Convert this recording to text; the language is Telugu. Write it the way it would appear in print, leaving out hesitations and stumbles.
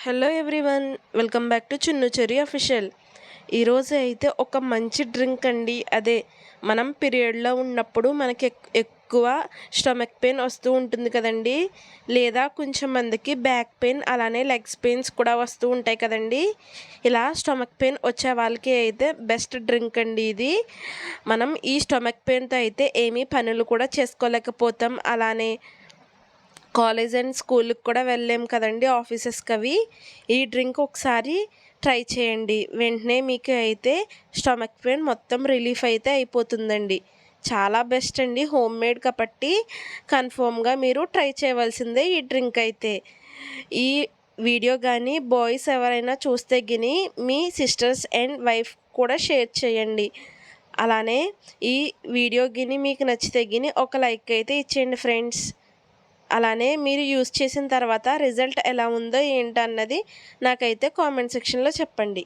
Hello everyone, welcome back to Chinnu cherry official. ఈరోజు అయితే ఒక మంచి డ్రింక్ అండి. అదే మనం పీరియడ్లో ఉన్నప్పుడు మనకి ఎక్కువ స్టమక్ పెయిన్ వస్తూ ఉంటుంది కదండి, లేదా కొంచెం మందికి బ్యాక్ పెయిన్, అలానే లెగ్స్ పెయిన్స్ కూడా వస్తూ ఉంటాయి కదండి. ఇలా స్టమక్ పెయిన్ వచ్చే వాళ్ళకి అయితే బెస్ట్ డ్రింక్ అండి ఇది. మనం ఈ స్టమక్ పెయిన్తో అయితే ఏమీ పనులు కూడా చేసుకోలేకపోతాం, అలానే కాలేజ్ అండ్ స్కూల్కి కూడా వెళ్ళలేము కదండి, ఆఫీసెస్కి అవి. ఈ డ్రింక్ ఒకసారి ట్రై చేయండి, వెంటనే మీకు అయితే స్టమక్ పెయిన్ మొత్తం రిలీఫ్ అయితే అయిపోతుందండి. చాలా బెస్ట్ అండి, హోమ్ మేడ్ కాబట్టి కన్ఫర్మ్గా మీరు ట్రై చేయవలసిందే ఈ డ్రింక్ అయితే. ఈ వీడియో కానీ బాయ్స్ ఎవరైనా చూస్తే గిని మీ సిస్టర్స్ అండ్ వైఫ్ కూడా షేర్ చేయండి. అలానే ఈ వీడియో గిని మీకు నచ్చితే గిని ఒక లైక్ అయితే ఇచ్చేయండి ఫ్రెండ్స్. అలానే మీరు యూస్ చేసిన తర్వాత రిజల్ట్ ఎలా ఉందో ఏంటన్నది నాకైతే కామెంట్ సెక్షన్లో చెప్పండి.